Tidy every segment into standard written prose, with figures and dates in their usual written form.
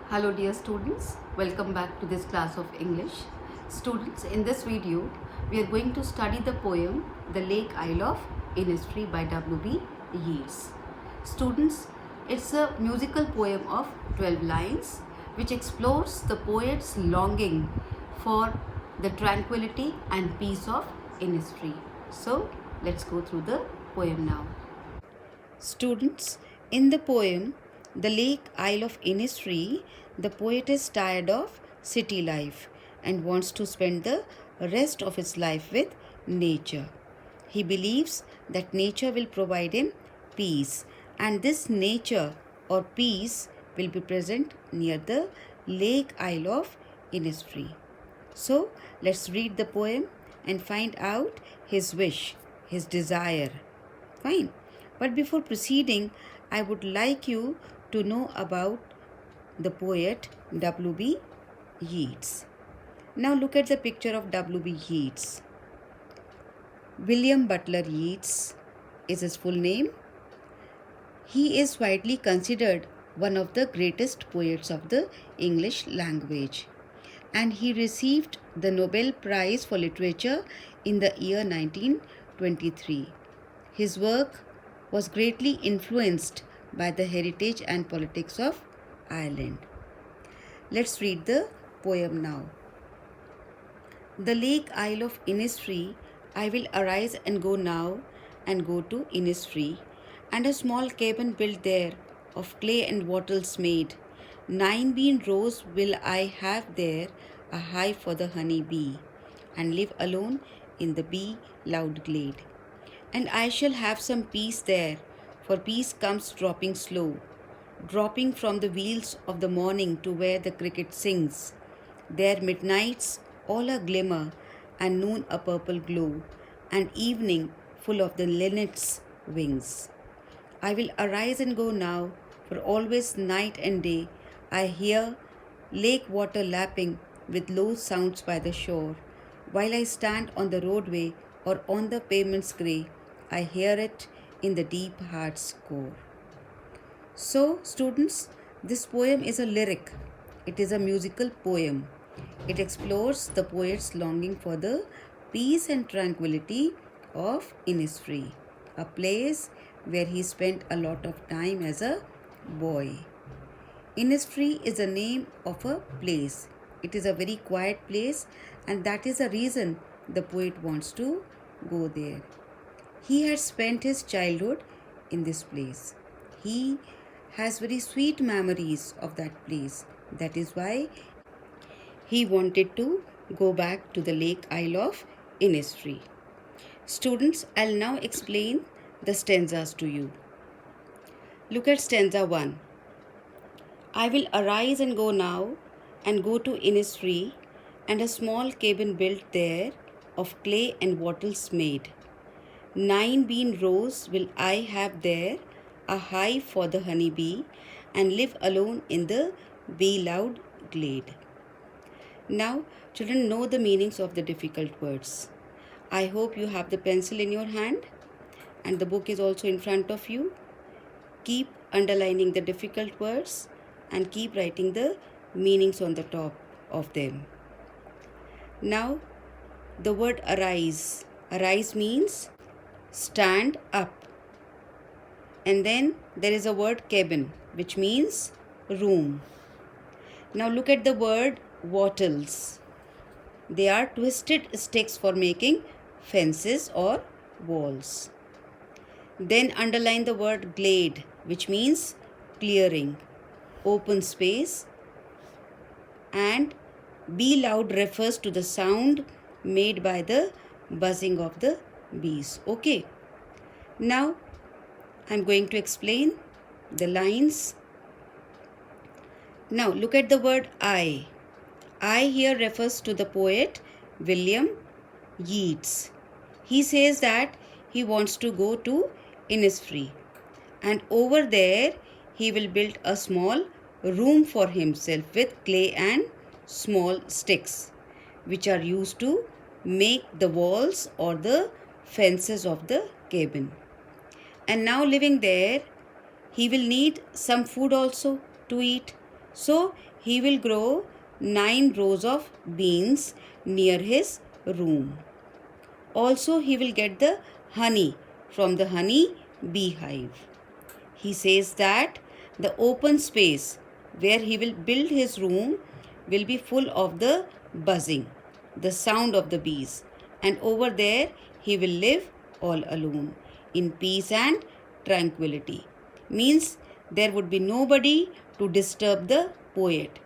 Hello dear students, welcome back to this class of English. Students, in this video, we are going to study the poem The Lake Isle of Innisfree by W.B. Yeats. Students, it's a musical poem of 12 lines which explores the poet's longing for the tranquility and peace of Innisfree. So, let's go through the poem now. Students, in the poem The Lake Isle of Innisfree, the poet is tired of city life and wants to spend the rest of his life with nature. He believes that nature will provide him peace, and this nature or peace will be present near the Lake Isle of Innisfree. So, let's read the poem and find out his wish, his desire. Fine. But before proceeding, I would like you to know about the poet W.B. Yeats. Now look at the picture of W.B. Yeats. William Butler Yeats is his full name. He is widely considered one of the greatest poets of the English language, and he received the Nobel Prize for Literature in the year 1923. His work was greatly influenced by the heritage and politics of Ireland. Let's read the poem now. The Lake Isle of Innisfree, I will arise and go now and go to Innisfree, and a small cabin built there of clay and wattles made. 9 bean rows will I have there, a hive for the honey bee, and live alone in the bee loud glade. And I shall have some peace there, for peace comes dropping slow, dropping from the wheels of the morning to where the cricket sings. There midnights all a glimmer, and noon a purple glow, and evening full of the linnet's wings. I will arise and go now, for always night and day I hear lake water lapping with low sounds by the shore. While I stand on the roadway or on the pavement's grey, I hear it in the deep heart's core. So, students, this poem is a lyric. It is a musical poem. It explores the poet's longing for the peace and tranquility of Innisfree, a place where he spent a lot of time as a boy. Innisfree is the name of a place. It is a very quiet place, and that is the reason the poet wants to go there. He had spent his childhood in this place. He has very sweet memories of that place. That is why he wanted to go back to the Lake Isle of Innisfree. Students, I'll now explain the stanzas to you. Look at stanza 1. I will arise and go now and go to Innisfree, and a small cabin built there of clay and wattles made. 9 bean rows will I have there, a hive for the honey bee, and live alone in the bee loud glade. Now, children, know the meanings of the difficult words. I hope you have the pencil in your hand and the book is also in front of you. Keep underlining the difficult words and keep writing the meanings on the top of them. Now, the word arise. Arise means stand up. And then there is a word cabin, which means room. Now look at the word wattles. They are twisted sticks for making fences or walls. Then underline the word glade, which means clearing, open space. And bee loud refers to the sound made by the buzzing of the bees. Okay. Now I'm going to explain the lines. Now look at the word I. I here refers to the poet William Yeats. He says that he wants to go to Innisfree, and over there he will build a small room for himself with clay and small sticks, which are used to make the walls or the fences of the cabin. And now living there, he will need some food also to eat. So he will grow 9 rows of beans near his room. Also, he will get the honey from the honey beehive. He says that the open space where he will build his room will be full of the buzzing, the sound of the bees, and over there he will live all alone in peace and tranquility. Means there would be nobody to disturb the poet,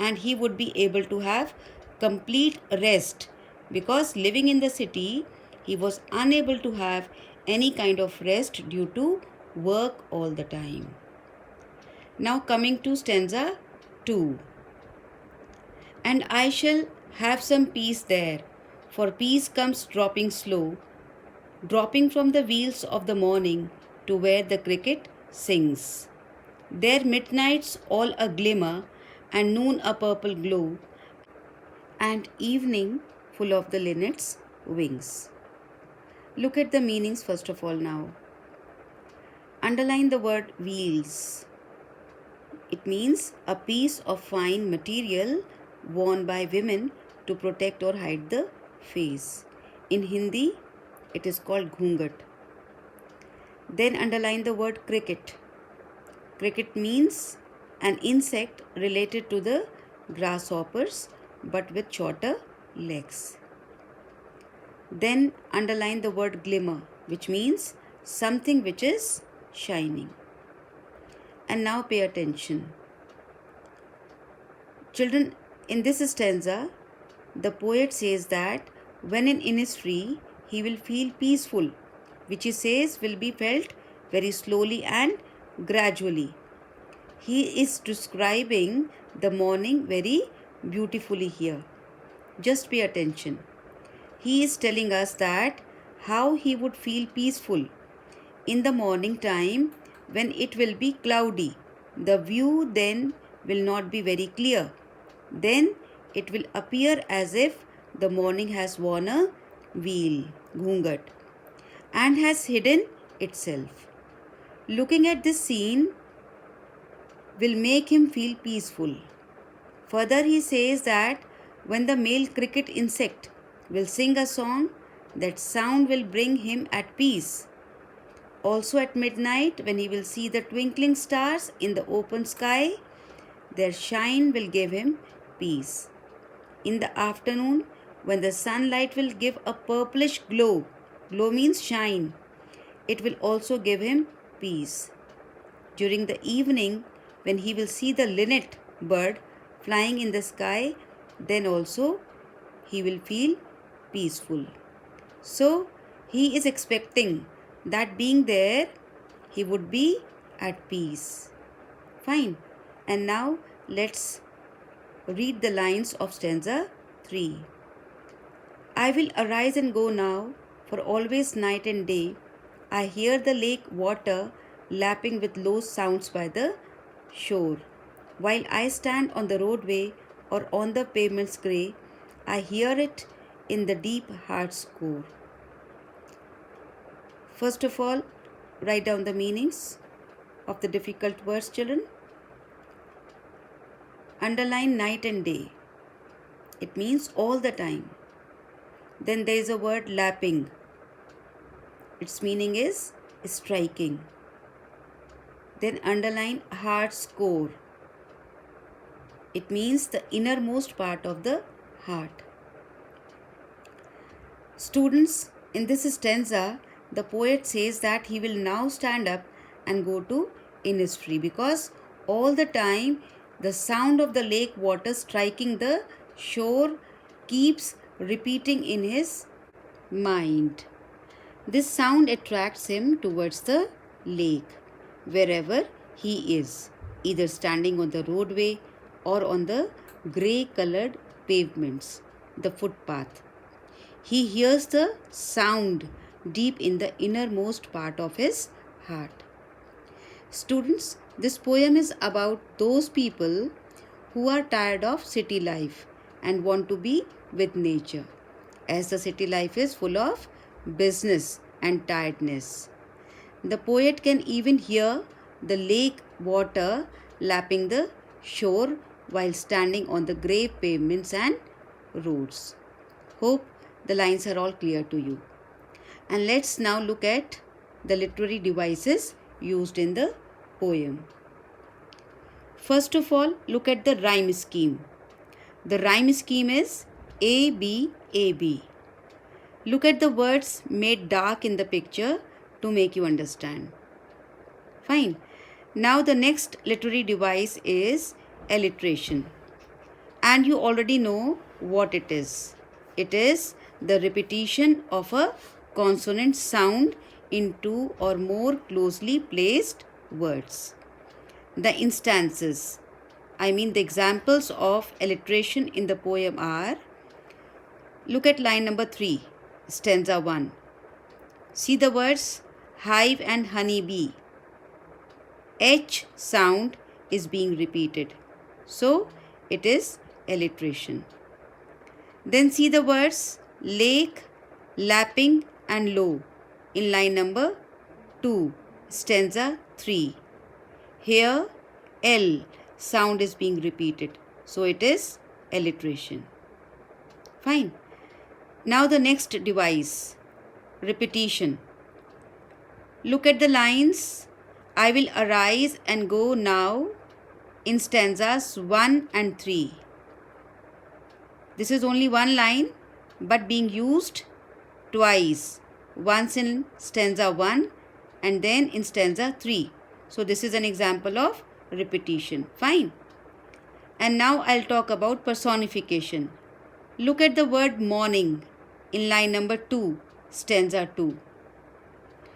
and he would be able to have complete rest, because living in the city he was unable to have any kind of rest due to work all the time. Now coming to stanza 2. And I shall have some peace there, for peace comes dropping slow, dropping from the wheels of the morning to where the cricket sings. There midnight's all a glimmer, and noon a purple glow, and evening full of the linnet's wings. Look at the meanings first of all now. Underline the word wheels. It means a piece of fine material worn by women to protect or hide the face. In Hindi, it is called ghungat. Then underline the word cricket. Cricket means an insect related to the grasshoppers but with shorter legs. Then underline the word glimmer, which means something which is shining. And now pay attention. Children, in this stanza, the poet says that when in Innisfree, he will feel peaceful, which he says will be felt very slowly and gradually. He is describing the morning very beautifully here. Just pay attention. He is telling us that how he would feel peaceful in the morning time when it will be cloudy. The view then will not be very clear. Then it will appear as if the morning has worn a veil, ghungat, and has hidden itself. Looking at this scene will make him feel peaceful. Further, he says that when the male cricket insect will sing a song, that sound will bring him at peace. Also at midnight, when he will see the twinkling stars in the open sky, their shine will give him peace. In the afternoon, when the sunlight will give a purplish glow, glow means shine, it will also give him peace. During the evening, when he will see the linnet bird flying in the sky, then also he will feel peaceful. So, he is expecting that being there, he would be at peace. Fine. And now, let's read the lines of stanza 3. I will arise and go now, for always night and day I hear the lake water lapping with low sounds by the shore. While I stand on the roadway or on the pavement's grey, I hear it in the deep heart's core. First of all, write down the meanings of the difficult words, children. Underline night and day. It means all the time. Then there is a word lapping. Its meaning is striking. Then underline heart's core. It means the innermost part of the heart. Students, in this stanza, the poet says that he will now stand up and go to Innisfree, because all the time the sound of the lake water striking the shore keeps repeating in his mind. This sound attracts him towards the lake wherever he is, either standing on the roadway or on the grey colored pavements, the footpath. He hears the sound deep in the innermost part of his heart. Students, this poem is about those people who are tired of city life and want to be with nature, as the city life is full of business and tiredness. The poet can even hear the lake water lapping the shore while standing on the grey pavements and roads. Hope the lines are all clear to you. And let's now look at the literary devices used in the poem. First of all, look at the rhyme scheme. The rhyme scheme is A, B, A, B. Look at the words made dark in the picture to make you understand. Fine. Now the next literary device is alliteration. And you already know what it is. It is the repetition of a consonant sound in two or more closely placed words. The instances, the examples of alliteration in the poem are, look at line number 3, stanza 1. See the words hive and honeybee. H sound is being repeated. So, it is alliteration. Then see the words lake, lapping and low in line number 2, stanza 3. Here, L sound is being repeated. So, it is alliteration. Fine. Now, the next device, repetition. Look at the lines. I will arise and go now in stanzas 1 and 3. This is only one line but being used twice. Once in stanza 1 and then in stanza 3. So this is an example of repetition. Fine. And now I'll talk about personification. Look at the word morning in line number 2, stanza 2.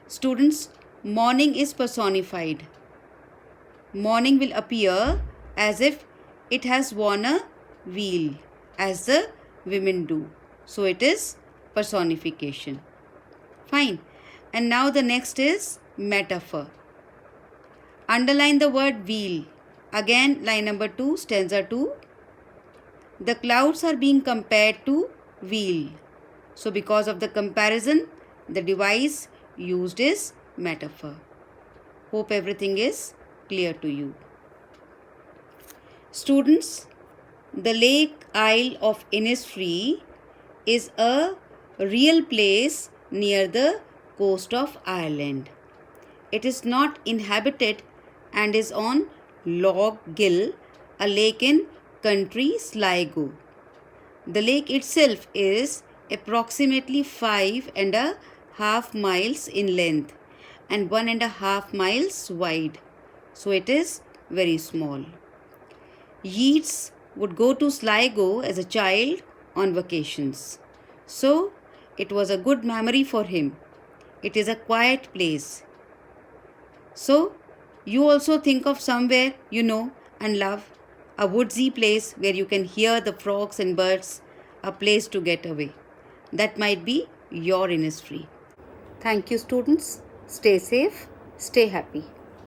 Students, morning is personified. Morning will appear as if it has worn a veil, as the women do. So it is personification. Fine. And now the next is metaphor. Underline the word veil. Again, line number 2, stanza 2. The clouds are being compared to veil. So because of the comparison, the device used is metaphor. Hope everything is clear to you. Students, the Lake Isle of Innisfree is a real place near the coast of Ireland. It is not inhabited and is on Lough Gill, a lake in County Sligo. The lake itself is approximately 5.5 miles in length and 1.5 miles wide. So it is very small. Yeats would go to Sligo as a child on vacations. So it was a good memory for him. It is a quiet place. So you also think of somewhere you know and love, a woodsy place where you can hear the frogs and birds, a place to get away. That might be your Innisfree. Thank you, students. Stay safe, stay happy.